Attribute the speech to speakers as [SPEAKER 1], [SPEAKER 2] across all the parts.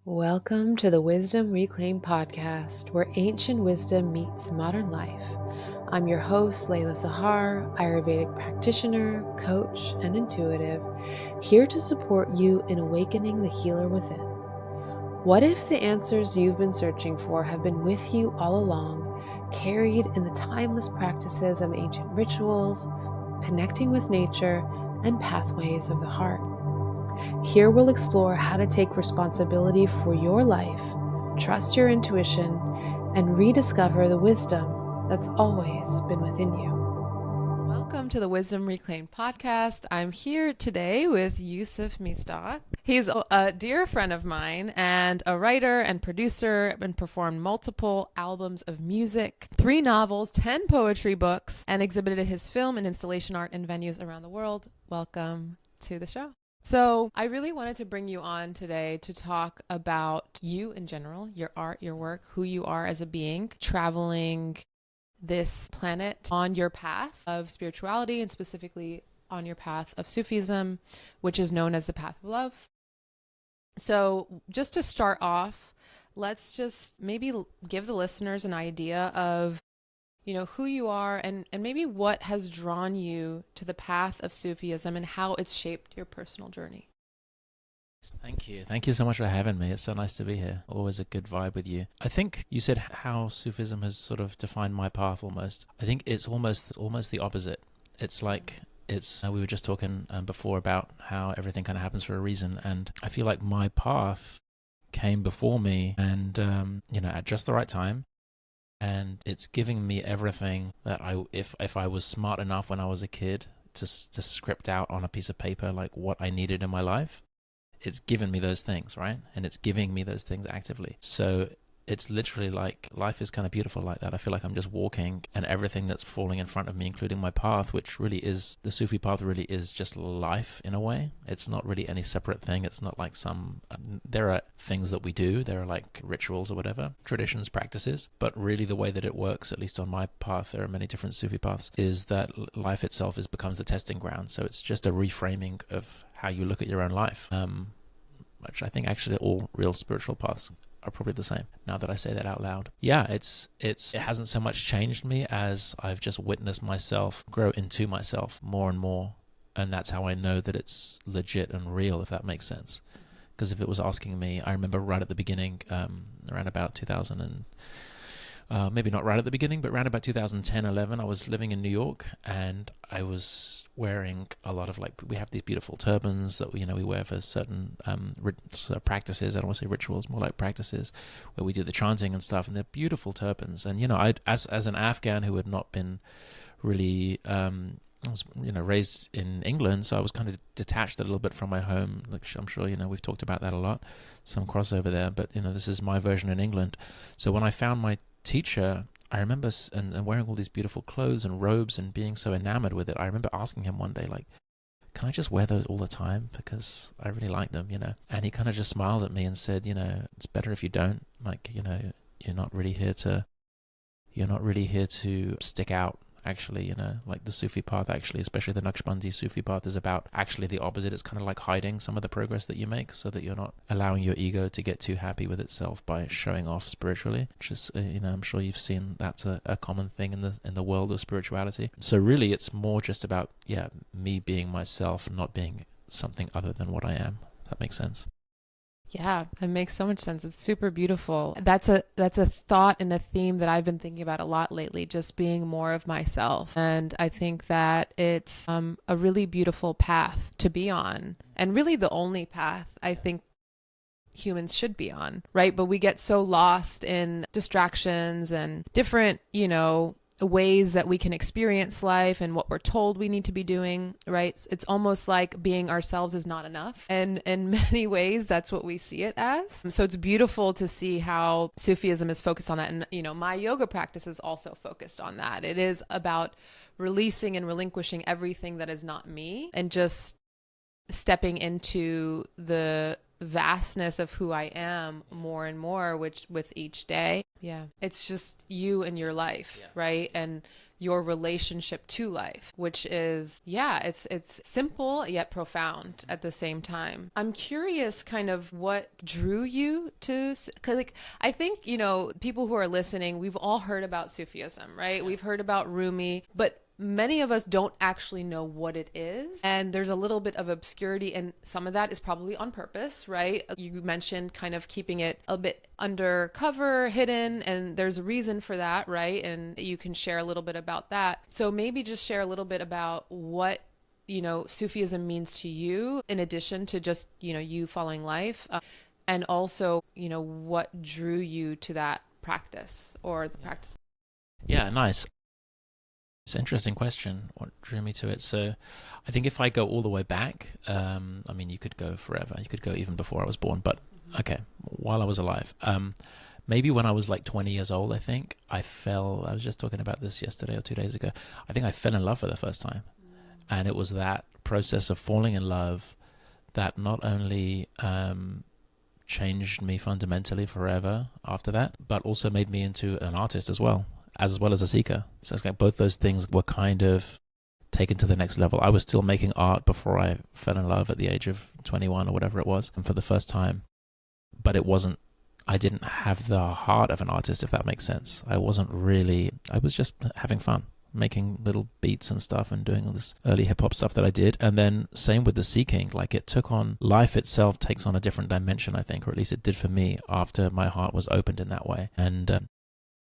[SPEAKER 1] Welcome to the Wisdom Reclaimed podcast, where ancient wisdom meets modern life. I'm your host, Layla Sahar, Ayurvedic practitioner, coach, and intuitive, here to support you in awakening the healer within. What if the answers you've been searching for have been with you all along, carried in the timeless practices of ancient rituals, connecting with nature, and pathways of the heart? Here we'll explore how to take responsibility for your life, trust your intuition, and rediscover the wisdom that's always been within you. Welcome to the Wisdom Reclaimed podcast. I'm here today with Yusuf Misdaq. He's a dear friend of mine and a writer and producer, and performed multiple albums of music, 3 novels, 10 poetry books, and exhibited his film and installation art in venues around the world. Welcome to the show. So I really wanted to bring you on today to talk about you in general, your art, your work, who you are as a being, traveling this planet on your path of spirituality, and specifically on your path of Sufism, which is known as the path of love. So just to start off, let's just maybe give the listeners an idea of who you are and maybe what has drawn you to the path of Sufism and how it's shaped your personal journey.
[SPEAKER 2] Thank you. Thank you so much for having me. It's so nice to be here. Always a good vibe with you. I think you said how Sufism has sort of defined my path almost. I think it's almost the opposite. It's like we were just talking before about how everything kind of happens for a reason. And I feel like my path came before me and, at just the right time. And it's giving me everything that if I was smart enough when I was a kid to script out on a piece of paper, like what I needed in my life, it's given me those things, right? And it's giving me those things actively. So it's literally like life is kind of beautiful like that. I feel like I'm just walking and everything that's falling in front of me, including my path, which really is, the Sufi path really is just life in a way. It's not really any separate thing. It's not like there are things that we do. There are like rituals or whatever, traditions, practices. But really the way that it works, at least on my path, there are many different Sufi paths, is that life itself becomes the testing ground. So it's just a reframing of how you look at your own life, which I think actually all real spiritual paths are probably the same now that I say that out loud. Yeah, it hasn't so much changed me as I've just witnessed myself grow into myself more and more. And that's how I know that it's legit and real, if that makes sense. Because if it was asking me, I remember right at the beginning, around about 2000 and maybe not right at the beginning, but around about 2010, 11, I was living in New York and I was wearing a lot of we have these beautiful turbans that we wear for certain practices. I don't want to say rituals, more like practices where we do the chanting and stuff, and they're beautiful turbans. And, I as an Afghan who had not been really, I was, raised in England, so I was kind of detached a little bit from my home. Like I'm sure, we've talked about that a lot, some crossover there, but, this is my version in England. So when I found my teacher, I remember and wearing all these beautiful clothes and robes and being so enamored with it. I remember asking him one day, like, can I just wear those all the time? Because I really like them, And he kind of just smiled at me and said, it's better if you don't. Like, you're not really here to stick out. Actually, like the Sufi path, actually, especially the Naqshbandi Sufi path, is about actually the opposite. It's kind of like hiding some of the progress that you make so that you're not allowing your ego to get too happy with itself by showing off spiritually, which is, I'm sure you've seen that's a common thing in the world of spirituality. So really, it's more just about, me being myself, not being something other than what I am. That makes sense.
[SPEAKER 1] Yeah, it makes so much sense. It's super beautiful. That's a thought and a theme that I've been thinking about a lot lately, just being more of myself. And I think that it's a really beautiful path to be on, and really the only path I think humans should be on, right? But we get so lost in distractions and different, ways that we can experience life and what we're told we need to be doing, right? It's almost like being ourselves is not enough. And in many ways, that's what we see it as. So it's beautiful to see how Sufism is focused on that. And, my yoga practice is also focused on that. It is about releasing and relinquishing everything that is not me and just stepping into the vastness of who I am more and more, which with each day. Yeah. It's just you and your life, right? And your relationship to life, which is, yeah, it's simple yet profound at the same time. I'm curious kind of what drew you to, because like, I think, people who are listening, we've all heard about Sufism, right? Yeah. We've heard about Rumi, but many of us don't actually know what it is. And there's a little bit of obscurity, and some of that is probably on purpose, right? You mentioned kind of keeping it a bit undercover, hidden, and there's a reason for that, right? And you can share a little bit about that. So maybe just share a little bit about what Sufism means to you, in addition to just, you following life, and also, what drew you to that practice or the practice.
[SPEAKER 2] Yeah, nice. It's an interesting question, what drew me to it. So I think if I go all the way back, I mean, you could go forever. You could go even before I was born, but okay, while I was alive. Maybe when I was like 20 years old, I think, I was just talking about this yesterday or 2 days ago. I think I fell in love for the first time. And it was that process of falling in love that not only changed me fundamentally forever after that, but also made me into an artist as well as a seeker. So it's like both those things were kind of taken to the next level. I was still making art before I fell in love at the age of 21 or whatever it was, and for the first time. But I didn't have the heart of an artist, if that makes sense. I was just having fun, making little beats and stuff and doing all this early hip-hop stuff that I did. And then same with the seeking, like life itself takes on a different dimension, I think, or at least it did for me after my heart was opened in that way. And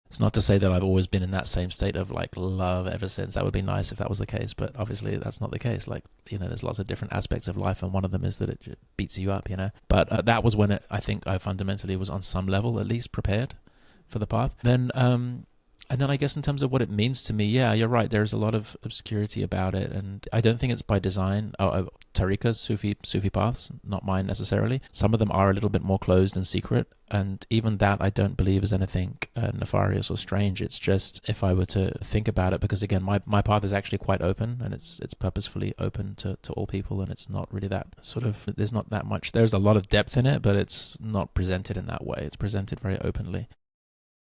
[SPEAKER 2] it's not to say that I've always been in that same state of like love ever since. That would be nice if that was the case, but obviously that's not the case. Like, there's lots of different aspects of life, and one of them is that it beats you up, But that was when I think I fundamentally was on some level at least prepared for the path. And then I guess in terms of what it means to me, yeah, you're right. There's a lot of obscurity about it, and I don't think it's by design. Tariqas, Sufi paths, not mine necessarily. Some of them are a little bit more closed and secret, and even that I don't believe is anything nefarious or strange. It's just, if I were to think about it, because again, my path is actually quite open, and it's purposefully open to all people, and it's not really that there's not that much. There's a lot of depth in it, but it's not presented in that way. It's presented very openly.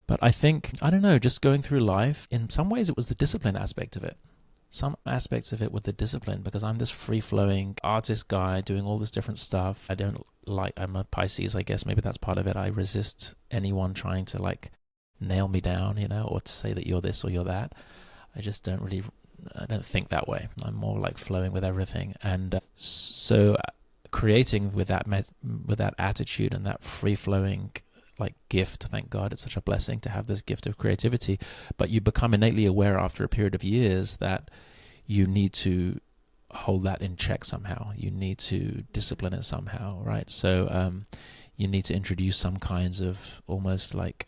[SPEAKER 2] But I think, I don't know, just going through life, in some ways it was the discipline aspect of it. Some aspects of it were the discipline, because I'm this free-flowing artist guy doing all this different stuff. I'm a Pisces, I guess. Maybe that's part of it. I resist anyone trying to like nail me down, or to say that you're this or you're that. I don't think that way. I'm more like flowing with everything. And so creating with that attitude and that free-flowing like gift, thank God, it's such a blessing to have this gift of creativity, but you become innately aware after a period of years that you need to hold that in check somehow. You need to discipline it somehow, right? So you need to introduce some kinds of almost like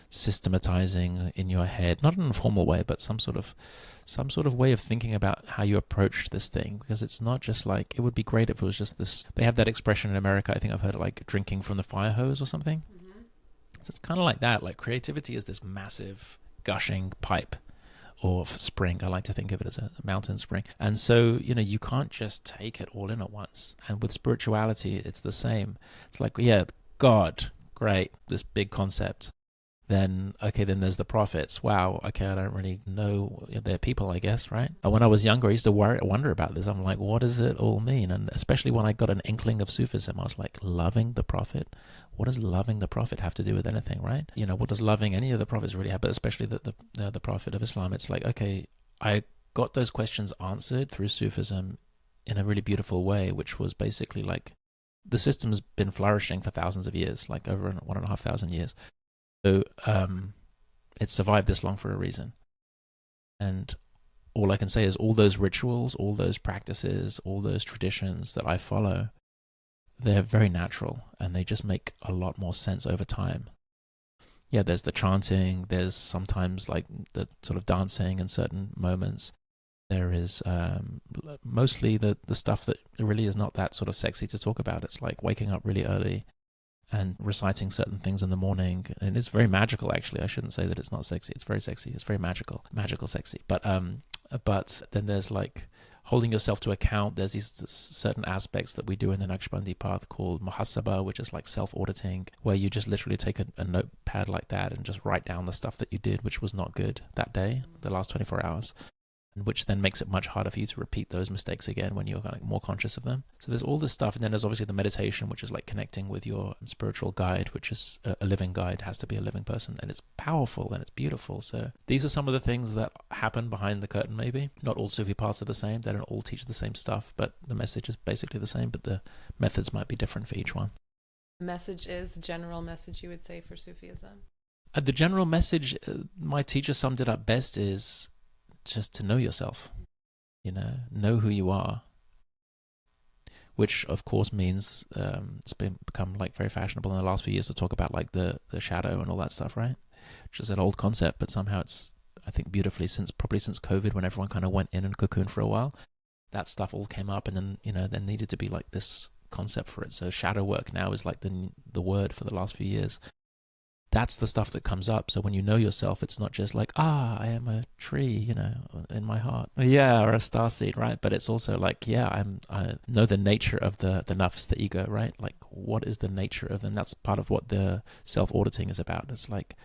[SPEAKER 2] systematizing in your head, not in a formal way, but some sort of way of thinking about how you approach this thing, because it's not just like, it would be great if it was just this. They have that expression in America, I think I've heard it, like drinking from the fire hose or something. So it's kind of like that. Like creativity is this massive gushing pipe or spring. I like to think of it as a mountain spring. And so, you can't just take it all in at once. And with spirituality, it's the same. It's like, yeah, God, great, this big concept. Then there's the prophets. Wow, okay, I don't really know. They're people, I guess, right? And when I was younger, I used to wonder about this. I'm like, what does it all mean? And especially when I got an inkling of Sufism, I was like, loving the prophet? What does loving the prophet have to do with anything, right? What does loving any of the prophets really have, but especially the prophet of Islam? It's like, okay, I got those questions answered through Sufism in a really beautiful way, which was basically like, the system's been flourishing for thousands of years, like over 1,500 years. So it survived this long for a reason. And all I can say is all those rituals, all those practices, all those traditions that I follow, they're very natural, and they just make a lot more sense over time. Yeah, there's the chanting, there's sometimes like the sort of dancing in certain moments. There is mostly the stuff that really is not that sort of sexy to talk about. It's like waking up really early and reciting certain things in the morning, and it's very magical. Actually, I shouldn't say that it's not sexy. It's very sexy. It's very magical, sexy. But then there's like holding yourself to account. There's these certain aspects that we do in the Naqshbandi path called muhasaba, which is like self-auditing, where you just literally take a notepad like that and just write down the stuff that you did, which was not good that day, the last 24 hours. Which then makes it much harder for you to repeat those mistakes again when you're kind of more conscious of them. So there's all this stuff, and then there's obviously the meditation, which is like connecting with your spiritual guide, which is a living guide, has to be a living person, and it's powerful and it's beautiful. So these are some of the things that happen behind the curtain. Maybe not all Sufi paths are the same; they don't all teach the same stuff, but the message is basically the same, but the methods might be different for each one.
[SPEAKER 1] The message is the general message, you would say, for Sufism.
[SPEAKER 2] The general message, my teacher summed it up best, is just to know yourself, know who you are, which of course means it's become like very fashionable in the last few years to talk about like the shadow and all that stuff, right? Which is an old concept, but somehow it's, I think, beautifully probably since COVID, when everyone kind of went in and cocooned for a while, that stuff all came up, and then there needed to be like this concept for it. So shadow work now is like the word for the last few years. That's the stuff that comes up. So when you know yourself, it's not just like, I am a tree, in my heart. Yeah, or a starseed, right? But it's also like, I know the nature of the nafs, the ego, right? Like, what is the nature of them? That's part of what the self-auditing is about. It's like,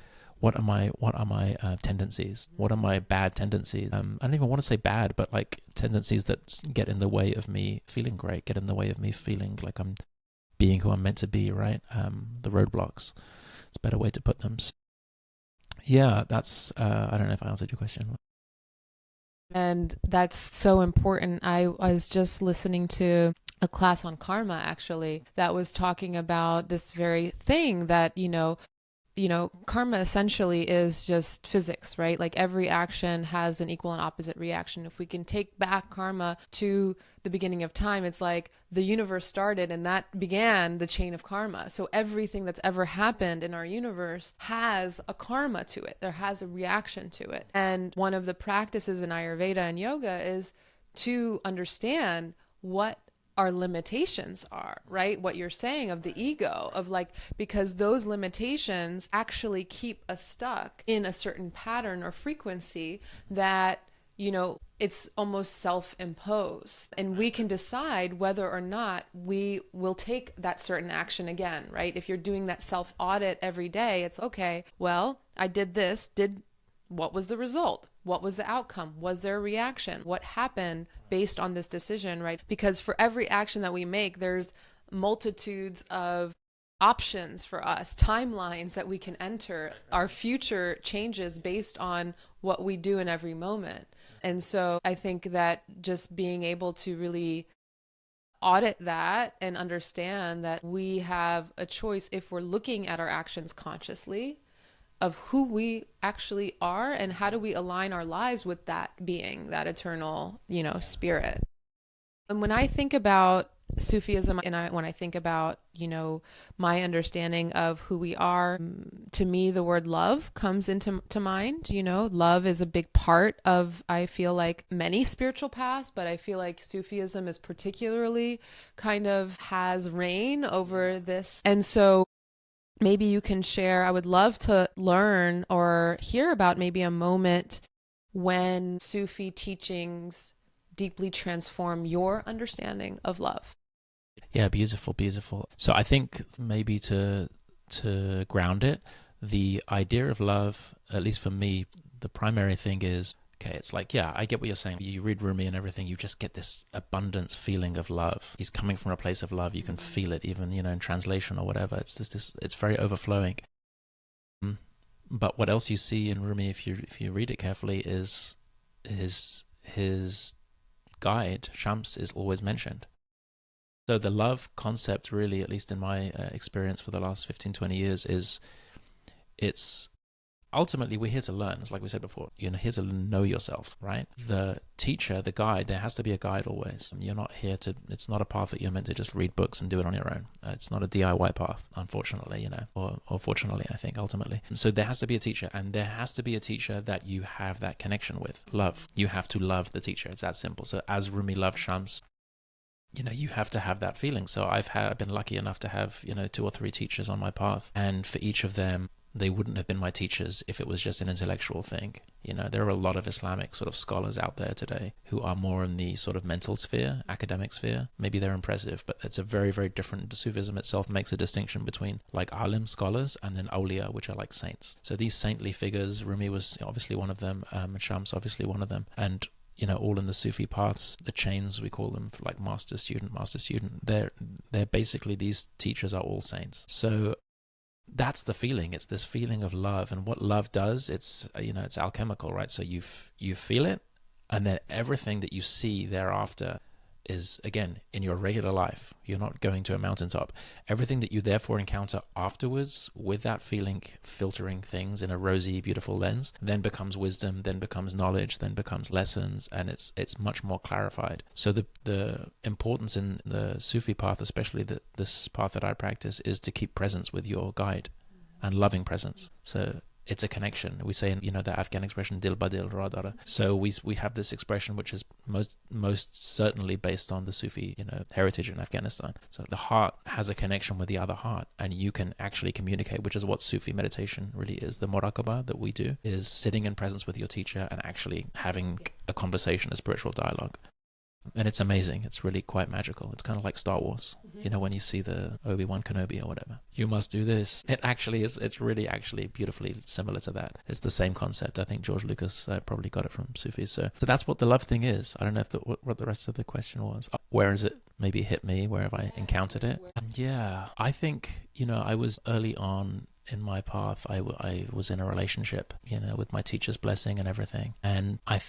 [SPEAKER 2] what are my tendencies? What are my bad tendencies? I don't even want to say bad, but like tendencies that get in the way of me feeling great, get in the way of me feeling like I'm being who I'm meant to be, right? The roadblocks. It's a better way to put them. So, that's, I don't know if I answered your question.
[SPEAKER 1] And that's so important. I was just listening to a class on karma, actually, that was talking about this very thing that, karma essentially is just physics, right? Like every action has an equal and opposite reaction. If we can take back karma to the beginning of time, it's like the universe started and that began the chain of karma. So everything that's ever happened in our universe has a karma to it. There has a reaction to it. And one of the practices in Ayurveda and yoga is to understand what our limitations are, right? What you're saying of the ego, of like, because those limitations actually keep us stuck in a certain pattern or frequency that, it's almost self-imposed. And we can decide whether or not we will take that certain action again, right? If you're doing that self-audit every day, it's okay, well, I did this, what was the result? What was the outcome? Was there a reaction? What happened based on this decision, right? Because for every action that we make, there's multitudes of options for us, timelines that we can enter. Our future changes based on what we do in every moment. And so I think that just being able to really audit that and understand that we have a choice if we're looking at our actions consciously, of who we actually are and how do we align our lives with that being, that eternal, spirit. And when I think about Sufism and when I think about, my understanding of who we are, to me, the word love comes into mind. Love is a big part of, I feel like, many spiritual paths, but I feel like Sufism is particularly kind of has reign over this. And so maybe you can share, I would love to learn or hear about maybe a moment when Sufi teachings deeply transform your understanding of love.
[SPEAKER 2] Yeah, beautiful, beautiful. So I think maybe to ground it, the idea of love, at least for me, the primary thing is, okay, it's like, I get what you're saying. You read Rumi and everything, you just get this abundance feeling of love. He's coming from a place of love. You can feel it even, in translation or whatever. It's just it's very overflowing. But what else you see in Rumi, if you read it carefully, is his guide, Shams, is always mentioned. So the love concept really, at least in my experience for the last 15, 20 years, it's ultimately we're here to learn. It's like we said before, you're here to know yourself, right? The teacher, the guide, there has to be a guide always. You're not here it's not a path that you're meant to just read books and do it on your own. It's not a DIY path, unfortunately, or fortunately, I think, ultimately. So there has to be a teacher, and there has to be a teacher that you have that connection with. Love. You have to love the teacher. It's that simple. So as Rumi loved Shams, you have to have that feeling. So I've been lucky enough to have, 2 or 3 teachers on my path. And for each of them, they wouldn't have been my teachers if it was just an intellectual thing. You know, there are a lot of Islamic sort of scholars out there today who are more in the sort of mental sphere, academic sphere. Maybe they're impressive, but it's a very, very different. Sufism itself makes a distinction between like alim scholars and then awliya, which are like saints. So these saintly figures, Rumi was obviously one of them, and Shams obviously one of them, and you know, all in the Sufi paths, the chains we call them, for like master student. They're basically, these teachers are all saints. So that's the feeling. It's this feeling of love, and what love does, it's, you know, it's alchemical, right? So you feel it, and then everything that you see thereafter is, again, in your regular life. You're not going to a mountaintop. Everything that you therefore encounter afterwards, with that feeling filtering things in a rosy, beautiful lens, then becomes wisdom, then becomes knowledge, then becomes lessons, and it's much more clarified. So the importance in the Sufi path, especially this path that I practice, is to keep presence with your guide, and loving presence. So it's a connection. We say, you know, the Afghan expression dil ba dil ra dara. So we have this expression which is most certainly based on the Sufi, you know, heritage in Afghanistan. So the heart has a connection with the other heart, and you can actually communicate, which is what Sufi meditation really is. The muraqabah that we do is sitting in presence with your teacher and actually having a conversation, a spiritual dialogue. And it's amazing. It's really quite magical. It's kind of like Star Wars. You know, when you see the Obi-Wan Kenobi or whatever, you must do this. It actually is. It's really actually beautifully similar to that. It's the same concept. I think George Lucas probably got it from Sufis. So that's what the love thing is. I don't know if what the rest of the question was. Where has it maybe hit me? Where have I encountered it? Yeah, I think, you know, I was early on in my path. I was in a relationship, you know, with my teacher's blessing and everything. And I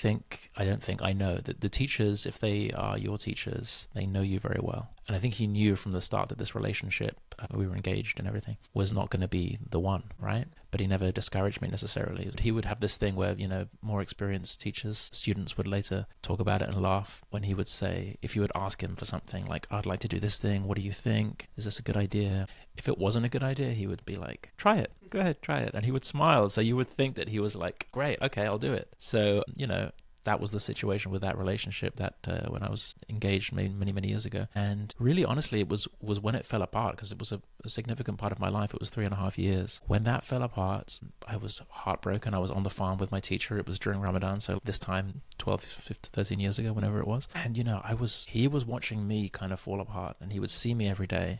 [SPEAKER 2] know that the teachers, if they are your teachers, they know you very well. And I think he knew from the start that this relationship, we were engaged and everything, was not going to be the one, right? But he never discouraged me necessarily. He would have this thing where, you know, more experienced teachers, students would later talk about it and laugh when he would say, if you would ask him for something like, I'd like to do this thing, what do you think? Is this a good idea? If it wasn't a good idea, he would be like, try it. Go ahead, try it. And he would smile. So you would think that he was like, great, okay, I'll do it. So, you know, that was the situation with that relationship that when I was engaged many years ago. And really, honestly, it was when it fell apart, because it was a significant part of my life. It was 3.5 years. When that fell apart, I was heartbroken. I was on the farm with my teacher. It was during Ramadan. So this time, 12, 15, 13 years ago, whenever it was. And, you know, he was watching me kind of fall apart, and he would see me every day.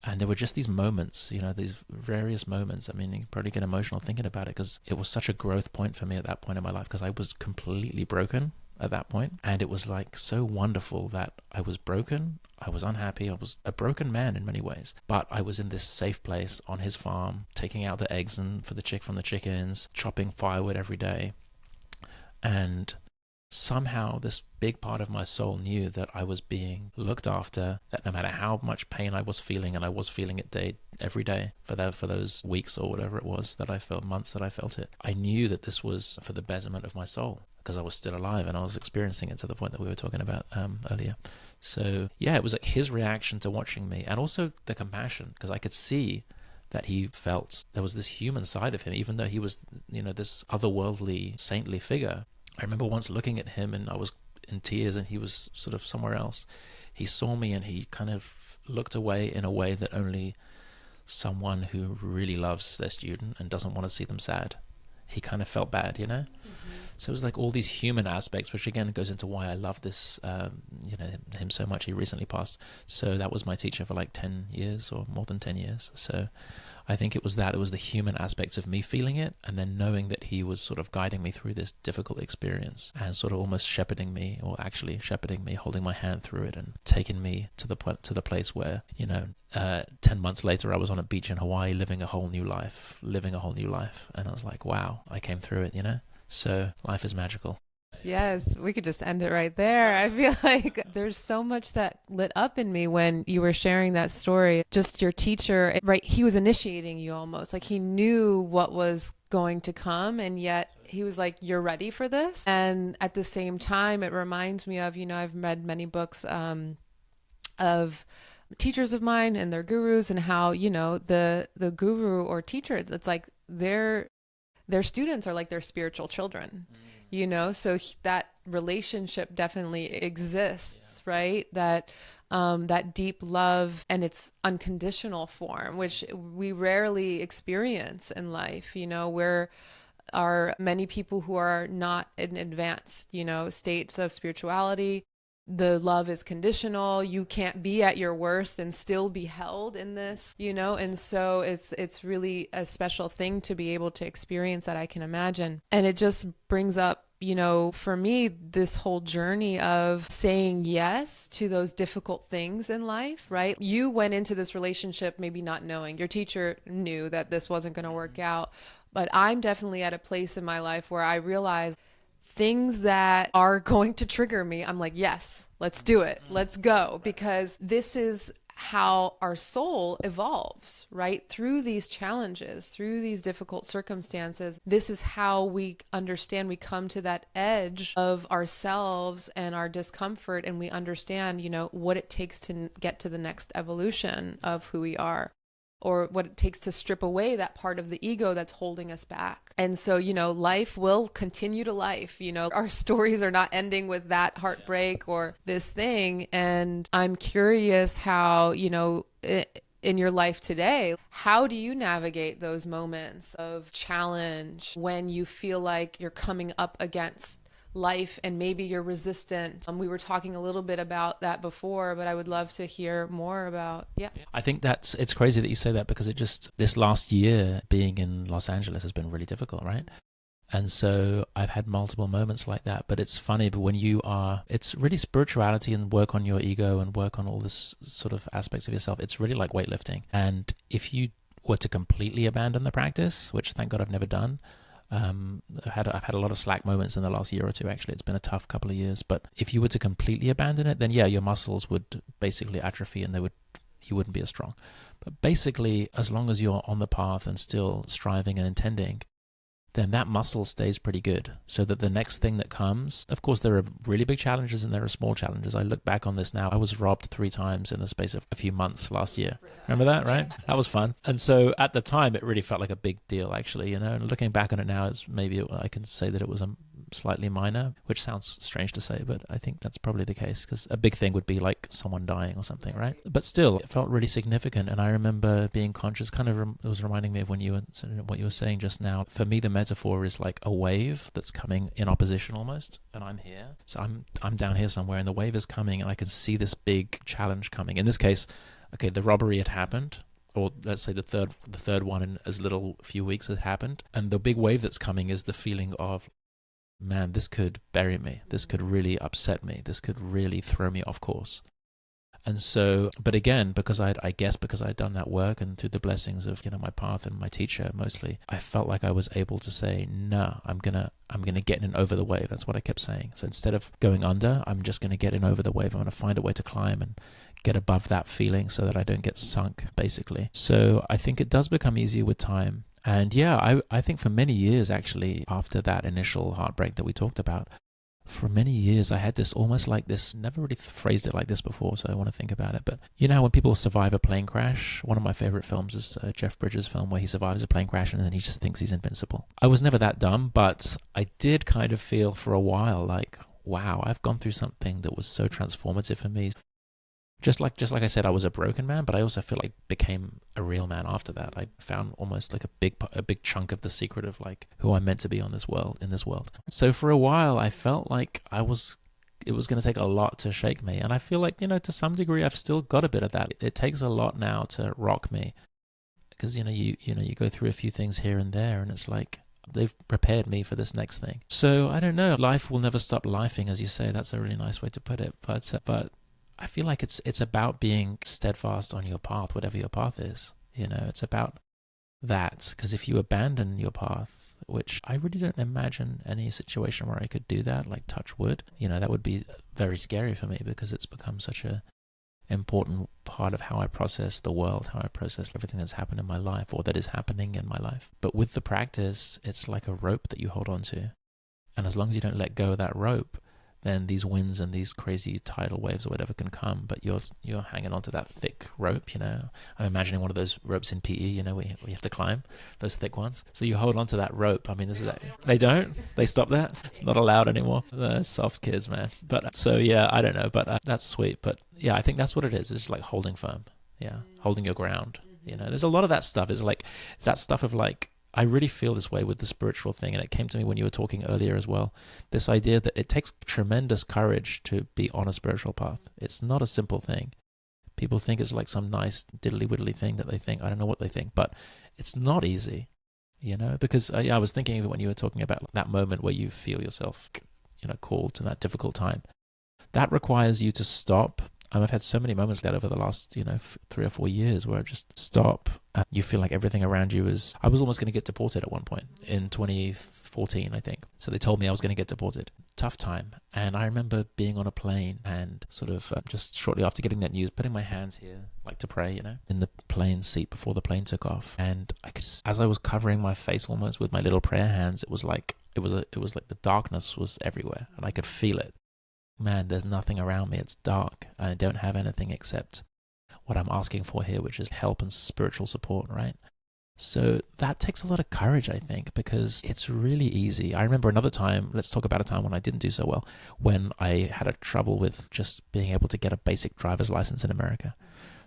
[SPEAKER 2] And there were just these moments, you know, these various moments. I mean, you probably get emotional thinking about it, because it was such a growth point for me at that point in my life, because I was completely broken at that point. And it was like so wonderful that I was broken. I was unhappy. I was a broken man in many ways. But I was in this safe place on his farm, taking out the eggs from the chickens, chopping firewood every day. And somehow this big part of my soul knew that I was being looked after, that no matter how much pain I was feeling, and I was feeling it every day for those weeks or whatever it was that I felt, months that I felt it, I knew that this was for the betterment of my soul, because I was still alive and I was experiencing it, to the point that we were talking about earlier. So yeah, it was like his reaction to watching me, and also the compassion, because I could see that he felt there was this human side of him, even though he was, you know, this otherworldly, saintly figure. I remember once looking at him and I was in tears, and he was sort of somewhere else. He saw me and he kind of looked away in a way that only someone who really loves their student and doesn't want to see them sad, he kind of felt bad, you know? So it was like all these human aspects, which again goes into why I love this, you know, him so much. He recently passed. So that was my teacher for like 10 years or more than 10 years. So I think it was the human aspects of me feeling it, and then knowing that he was sort of guiding me through this difficult experience, and sort of almost shepherding me, or actually shepherding me, holding my hand through it, and taking me to the place where, you know, 10 months later I was on a beach in Hawaii living a whole new life. And I was like, wow, I came through it, you know? So life is magical.
[SPEAKER 1] Yes, we could just end it right there. I feel like there's so much that lit up in me when you were sharing that story. Just your teacher, right? He was initiating you almost, like he knew what was going to come, and yet he was like, you're ready for this. And at the same time, it reminds me of, you know, I've read many books of teachers of mine and their gurus, and how, you know, the guru or teacher, it's like their students are like their spiritual children. You know, so that relationship definitely exists, right? That that deep love and its unconditional form, which we rarely experience in life. Where are many people who are not in advanced, states of spirituality. The love is conditional. You can't be at your worst and still be held in this, and so it's really a special thing to be able to experience that, I can imagine. And it just brings up, for me, this whole journey of saying yes to those difficult things in life, right? You went into this relationship maybe not knowing. Your teacher knew that this wasn't going to work out. But I'm definitely at a place in my life where I realize things that are going to trigger me, I'm like, yes, let's do it. Let's go. Because this is how our soul evolves, right? Through these challenges, through these difficult circumstances. This is how we understand, we come to that edge of ourselves and our discomfort, and we understand, what it takes to get to the next evolution of who we are, or what it takes to strip away that part of the ego that's holding us back. And so, life will continue to life. Our stories are not ending with that heartbreak or this thing. And I'm curious how, in your life today, how do you navigate those moments of challenge when you feel like you're coming up against life and maybe you're resistant? We were talking a little bit about that before, but I would love to hear more about,
[SPEAKER 2] I think it's crazy that you say that, because this last year being in Los Angeles has been really difficult, right? And so I've had multiple moments like that. But it's funny, but when it's really spirituality and work on your ego and work on all this sort of aspects of yourself. It's really like weightlifting. And if you were to completely abandon the practice, which thank God I've never done, I've had a lot of slack moments in the last year or two. Actually, it's been a tough couple of years. But if you were to completely abandon it, then your muscles would basically atrophy, and you wouldn't be as strong. But basically, as long as you're on the path and still striving and intending, then that muscle stays pretty good. So that the next thing that comes, of course, there are really big challenges and there are small challenges. I look back on this now. I was robbed 3 times in the space of a few months last year. Remember that, right? That was fun. And so at the time, it really felt like a big deal, actually. And looking back on it now, I can say that it was slightly minor, which sounds strange to say, but I think that's probably the case, because a big thing would be like someone dying or something, right? But still, it felt really significant. And I remember being conscious, it was reminding me of what you were saying just now. For me, the metaphor is like a wave that's coming in opposition almost, and I'm here. So I'm down here somewhere, and the wave is coming, and I can see this big challenge coming. In this case, okay, the robbery had happened, or let's say the third one in as little few weeks had happened, and the big wave that's coming is the feeling of, man, this could bury me. This could really upset me. This could really throw me off course. And so, but again, because I'd done that work, and through the blessings of, my path and my teacher mostly, I felt like I was able to say, no, I'm gonna get in over the wave. That's what I kept saying. So instead of going under, I'm just gonna get in over the wave. I'm gonna find a way to climb and get above that feeling so that I don't get sunk, basically. So I think it does become easier with time. And I think for many years, actually, after that initial heartbreak that we talked about, for many years, I had this almost like this, never really phrased it like this before, so I want to think about it. But how when people survive a plane crash, one of my favorite films is Jeff Bridges' film where he survives a plane crash and then he just thinks he's invincible. I was never that dumb, but I did kind of feel for a while like, wow, I've gone through something that was so transformative for me. Just like I said, I was a broken man, but I also feel like became a real man after that. I found almost like a big chunk of the secret of like who I'm meant to be in this world. So for a while, I felt like it was going to take a lot to shake me, and I feel like to some degree I've still got a bit of that. It takes a lot now to rock me, because you go through a few things here and there, and it's like they've prepared me for this next thing. So I don't know. Life will never stop lifing, as you say. That's a really nice way to put it. But I feel like it's about being steadfast on your path, whatever your path is. It's about that, because if you abandon your path, which I really don't imagine any situation where I could do that, like touch wood, that would be very scary for me, because it's become such a important part of how I process the world, how I process everything that's happened in my life, or that is happening in my life. But with the practice, it's like a rope that you hold on to. And as long as you don't let go of that rope, then these winds and these crazy tidal waves or whatever can come, but you're hanging onto that thick rope, you know. I'm imagining one of those ropes in PE, you know, where you have to climb, those thick ones. So you hold onto that rope. I mean, they don't? They stop that? It's not allowed anymore. They're soft kids, man. But so, yeah, I don't know, but that's sweet. But yeah, I think that's what it is. It's like holding firm. Yeah, holding your ground. You know, there's a lot of that stuff. It's that stuff of like, I really feel this way with the spiritual thing, and it came to me when you were talking earlier as well. This idea that it takes tremendous courage to be on a spiritual path. It's not a simple thing. People think it's like some nice diddly-widdly thing that they think. I don't know what they think, but it's not easy, you know, because I was thinking of it when you were talking about that moment where you feel yourself, you know, called to that difficult time. That requires you to stop. I've had so many moments like that over the last, you know, 3 or 4 years where I just stop. You feel like everything around you is... I was almost going to get deported at one point in 2014, I think. So they told me I was going to get deported. Tough time. And I remember being on a plane and sort of just shortly after getting that news, putting my hands here, like to pray, you know, in the plane seat before the plane took off. And I could, as I was covering my face almost with my little prayer hands, it was like the darkness was everywhere, and I could feel it. Man, there's nothing around me. It's dark. I don't have anything except what I'm asking for here, which is help and spiritual support, right? So that takes a lot of courage, I think, because it's really easy. I remember another time, let's talk about a time when I didn't do so well, when I had a trouble with just being able to get a basic driver's license in America.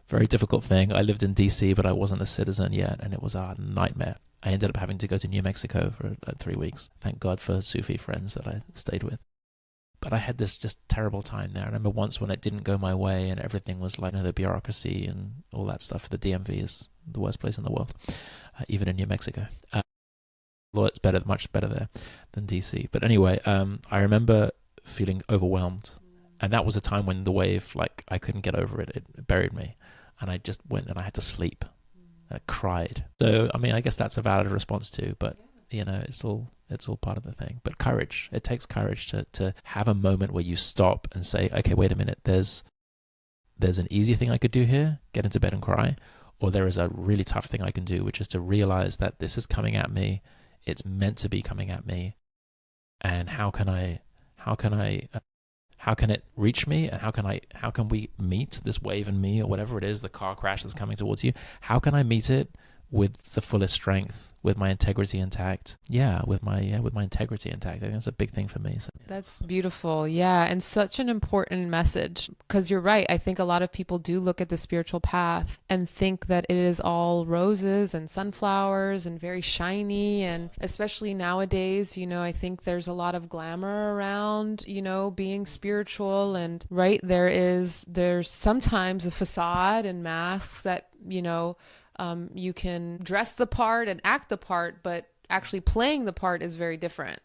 [SPEAKER 2] Very difficult thing. I lived in DC, but I wasn't a citizen yet, and it was a nightmare. I ended up having to go to New Mexico for 3 weeks. Thank God for Sufi friends that I stayed with. But I had this just terrible time there. I remember once when it didn't go my way and everything was like, you know, the bureaucracy and all that stuff. The DMV is the worst place in the world, even in New Mexico. It's better, much better there than DC. But anyway, I remember feeling overwhelmed. And that was a time when the wave, like, I couldn't get over it. It buried me. And I just went and I had to sleep. And I cried. So, I mean, I guess that's a valid response too, but, you know, it's all part of the thing. But courage, it takes courage to have a moment where you stop and say, okay, wait a minute, there's an easy thing I could do here, get into bed and cry, or there is a really tough thing I can do, which is to realize that this is coming at me, it's meant to be coming at me, and how can it reach me, and how can we meet this wave and me, or whatever it is, the car crash that's coming towards you, how can I meet it with the fullest strength, with my integrity intact? With my integrity intact. I think that's a big thing for me. So, yeah.
[SPEAKER 1] That's beautiful. Yeah. And such an important message, because you're right. I think a lot of people do look at the spiritual path and think that it is all roses and sunflowers and very shiny. And especially nowadays, you know, I think there's a lot of glamour around, you know, being spiritual. And right, there's sometimes a facade and masks that, you know, you can dress the part and act the part, but actually playing the part is very different,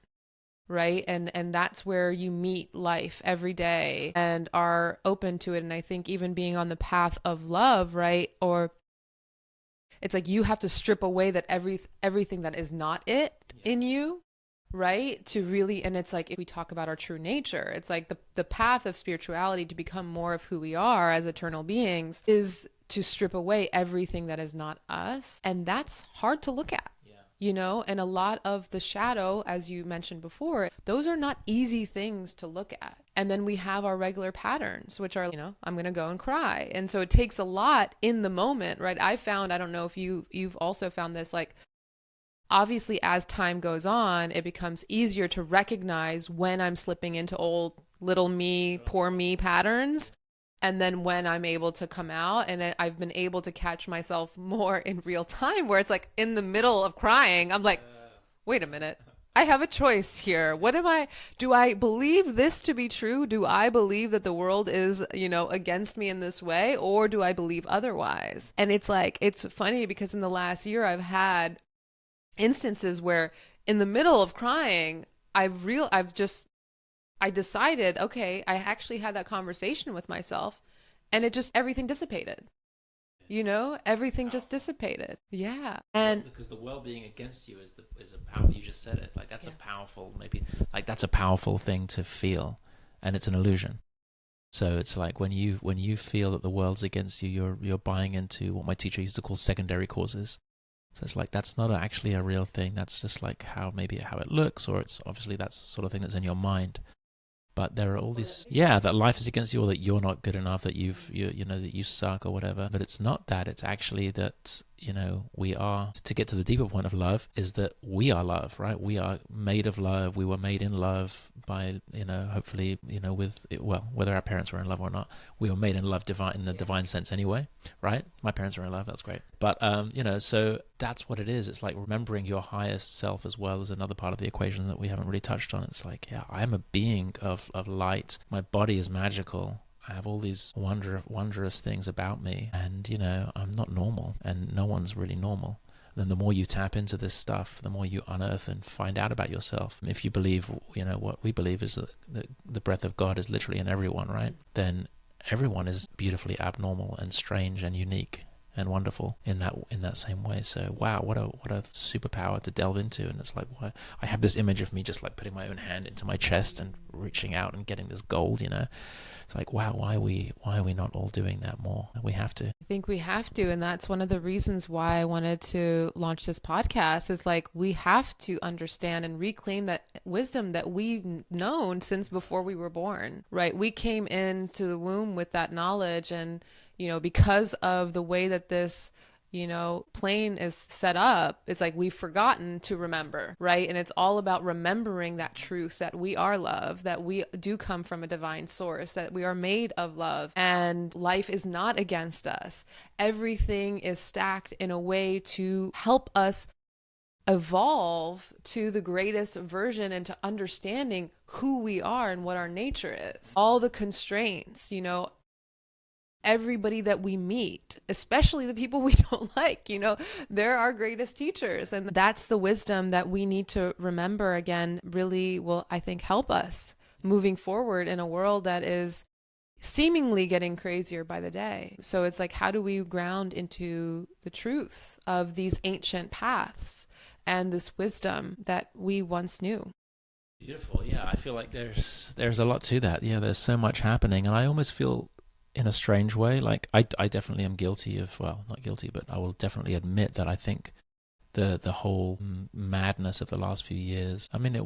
[SPEAKER 1] right? And that's where you meet life every day and are open to it. And I think even being on the path of love, right? Or it's like you have to strip away that everything that is not it in you, right? To really, and it's like, if we talk about our true nature, it's like the path of spirituality to become more of who we are as eternal beings is to strip away everything that is not us. And that's hard to look at, you know, and a lot of the shadow, as you mentioned before, those are not easy things to look at. And then we have our regular patterns, which are, you know, I'm going to go and cry. And so it takes a lot in the moment, right? I don't know if you've also found this, like, obviously as time goes on, it becomes easier to recognize when I'm slipping into old little me, poor me patterns. And then when I'm able to come out, and I've been able to catch myself more in real time, where it's like in the middle of crying, I'm like, wait a minute, I have a choice here. Do I believe this to be true? Do I believe that the world is, you know, against me in this way? Or do I believe otherwise? And it's like, it's funny because in the last year I've had instances where in the middle of crying, I decided, okay, I actually had that conversation with myself, and everything dissipated. You know, everything just dissipated. Yeah. And
[SPEAKER 2] because the world being against you is a powerful, you just said it, like that's a powerful, maybe like that's a powerful thing to feel, and it's an illusion. So it's like when you feel that the world's against you, you're buying into what my teacher used to call secondary causes. So it's like, that's not actually a real thing. That's just like how it looks, or it's obviously that's the sort of thing that's in your mind. But there are all these, that life is against you, or that you're not good enough, that that you suck or whatever. But it's not that. It's actually that, we are, to get to the deeper point of love, is that we are love, right? We are made of love. We were made in love by, hopefully, whether our parents were in love or not, we were made in love in the divine sense anyway, right? My parents were in love. That's great. But, so that's what it is. It's like remembering your highest self as well as another part of the equation that we haven't really touched on. It's like, I'm a being of light. My body is magical. I have all these wondrous things about me, and I'm not normal, and no one's really normal. Then the more you tap into this stuff, the more you unearth and find out about yourself. If you believe, what we believe is that the breath of God is literally in everyone, right? Then everyone is beautifully abnormal and strange and unique and wonderful in that same way. So wow, what a superpower to delve into. And it's like, I have this image of me just like putting my own hand into my chest and reaching out and getting this gold. It's like, wow, why are we not all doing that more? We have to.
[SPEAKER 1] I think we have to, and that's one of the reasons why I wanted to launch this podcast. Is like, we have to understand and reclaim that wisdom that we've known since before we were born, right? We came into the womb with that knowledge, and because of the way that this plane is set up, it's like we've forgotten to remember, right? And it's all about remembering that truth, that we are love, that we do come from a divine source, that we are made of love, and life is not against us. Everything is stacked in a way to help us evolve to the greatest version and to understanding who we are and what our nature is. All the constraints, everybody that we meet, especially the people we don't like, they're our greatest teachers. And that's the wisdom that we need to remember, again, really will, I think, help us moving forward in a world that is seemingly getting crazier by the day. So it's like, how do we ground into the truth of these ancient paths and this wisdom that we once knew?
[SPEAKER 2] Beautiful. Yeah, I feel like there's a lot to that. Yeah, there's so much happening, and I almost feel, in a strange way, like I definitely am guilty of, well, not guilty, but I will definitely admit that I think the whole madness of the last few years, I mean, it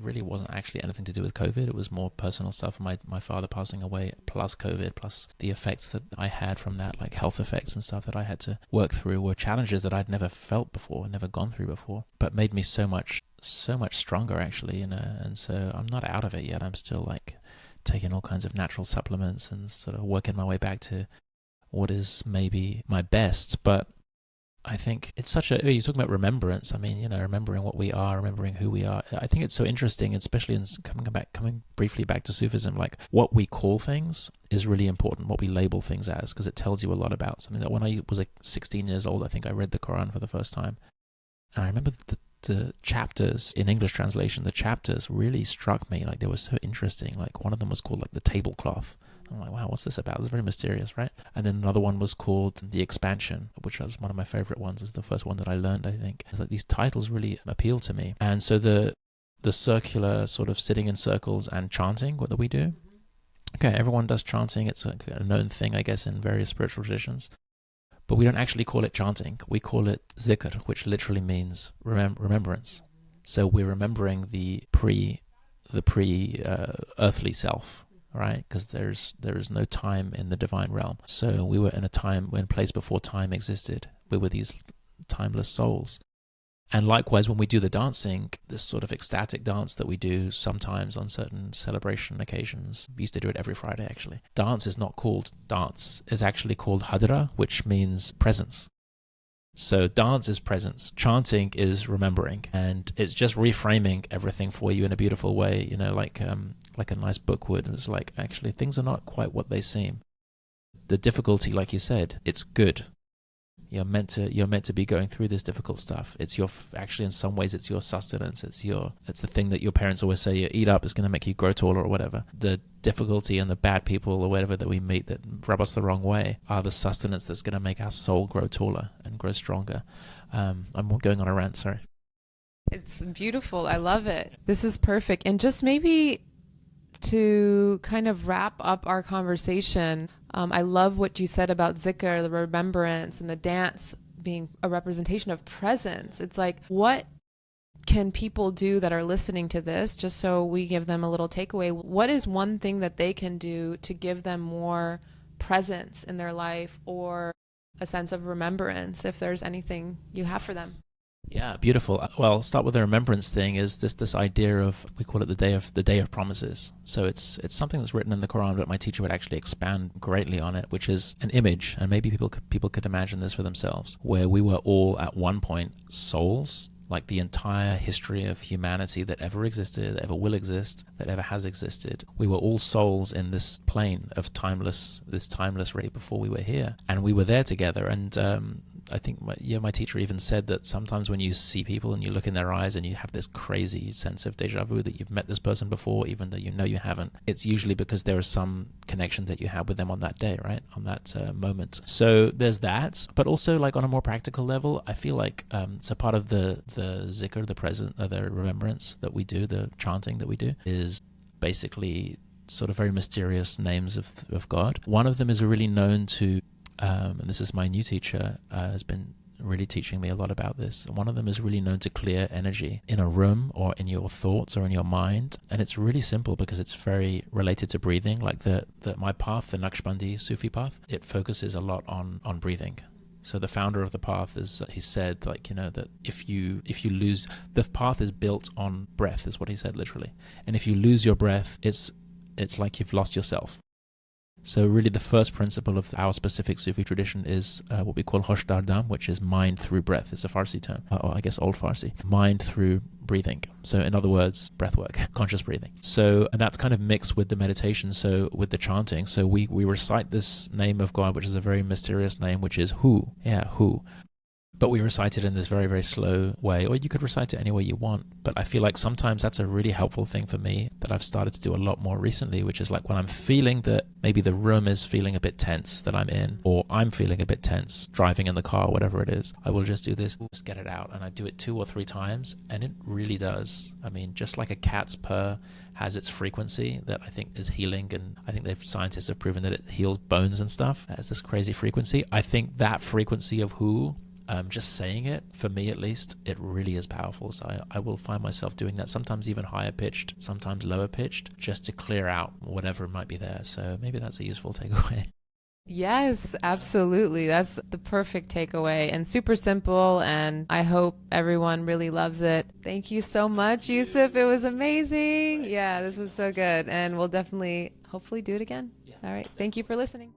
[SPEAKER 2] really wasn't actually anything to do with COVID. It was more personal stuff. My father passing away, plus COVID, plus the effects that I had from that, like health effects and stuff that I had to work through, were challenges that I'd never felt before, never gone through before, but made me so much stronger, actually, and so I'm not out of it yet. I'm still like taking all kinds of natural supplements and sort of working my way back to what is maybe my best. But I think it's you're talking about remembrance. I mean, remembering what we are, remembering who we are. I think it's so interesting, especially in coming briefly back to Sufism, like what we call things is really important, what we label things as, because it tells you a lot about something. That when I was like 16 years old, I think I read the Quran for the first time. And I remember the chapters in English translation, the chapters really struck me. Like, they were so interesting. Like, one of them was called like the tablecloth. I'm like, wow, what's this about? It's very mysterious, right? And then another one was called the expansion, which was one of my favorite ones. It's the first one that I learned, I think. It's like these titles really appeal to me. And so the circular sort of sitting in circles and chanting, what do we do? Okay, everyone does chanting. It's a known thing, I guess, in various spiritual traditions. But we don't actually call it chanting. We call it zikr, which literally means remembrance. So we're remembering the earthly self, right? Because there is no time in the divine realm. So we were in a place before time existed. We were these timeless souls. And likewise, when we do the dancing, this sort of ecstatic dance that we do sometimes on certain celebration occasions, we used to do it every Friday, actually. Dance is not called dance. It's actually called hadra, which means presence. So dance is presence. Chanting is remembering. And it's just reframing everything for you in a beautiful way, like a nice book would. It's like, actually, things are not quite what they seem. The difficulty, like you said, it's good. You're meant to be going through this difficult stuff. It's actually, in some ways, it's your sustenance. It's the thing that your parents always say, you eat up, it's going to make you grow taller or whatever. The difficulty and the bad people or whatever that we meet that rub us the wrong way are the sustenance that's going to make our soul grow taller and grow stronger. I'm going on a rant, sorry.
[SPEAKER 1] It's beautiful. I love it. This is perfect. And just maybe to kind of wrap up our conversation, I love what you said about zikr, the remembrance, and the dance being a representation of presence. It's like, what can people do that are listening to this, just so we give them a little takeaway? What is one thing that they can do to give them more presence in their life, or a sense of remembrance, if there's anything you have for them?
[SPEAKER 2] Yeah, beautiful. Well, I'll start with the remembrance thing. Is this idea of, we call it the day of promises. So it's something that's written in the Quran, but my teacher would actually expand greatly on it, which is an image, and maybe people could imagine this for themselves, where we were all at one point souls, like the entire history of humanity that ever existed, that ever will exist, that ever has existed. We were all souls in this plane of this timeless rate before we were here, and we were there together. And I think my teacher even said that sometimes when you see people and you look in their eyes and you have this crazy sense of deja vu that you've met this person before, even though you know you haven't, it's usually because there is some connection that you had with them on that day, right? On that moment. So there's that, but also like on a more practical level, I feel like so part of the zikr, the remembrance that we do, the chanting that we do, is basically sort of very mysterious names of God. One of them is really known to and this is my new teacher, has been really teaching me a lot about this. One of them is really known to clear energy in a room or in your thoughts or in your mind. And it's really simple because it's very related to breathing. Like my path, the Naqshbandi Sufi path, it focuses a lot on breathing. So the founder of the path he said, like, that if you lose, the path is built on breath, is what he said literally. And if you lose your breath, it's like you've lost yourself. So really the first principle of our specific Sufi tradition is what we call hosh dar dam, which is mind through breath. It's a Farsi term, or I guess Old Farsi. Mind through breathing. So in other words, breath work, conscious breathing. So, and that's kind of mixed with the meditation, so with the chanting. So we recite this name of God, which is a very mysterious name, which is Hu. Yeah, Hu. But we recite it in this very, very slow way, or you could recite it any way you want. But I feel like sometimes that's a really helpful thing for me that I've started to do a lot more recently, which is like when I'm feeling that maybe the room is feeling a bit tense that I'm in, or I'm feeling a bit tense driving in the car, whatever it is, I will just do this, just get it out. And I do it 2 or 3 times, and it really does. I mean, just like a cat's purr has its frequency that I think is healing, and I think scientists have proven that it heals bones and stuff. It has this crazy frequency. I think that frequency of who, just saying it, for me at least, it really is powerful. So I will find myself doing that, sometimes even higher pitched, sometimes lower pitched, just to clear out whatever might be there. So maybe that's a useful takeaway.
[SPEAKER 1] Yes, absolutely. That's the perfect takeaway, and super simple, and I hope everyone really loves it. Thank you so much, Yusuf. It was amazing. Yeah, this was so good, and we'll definitely hopefully do it again. All right. Thank you for listening.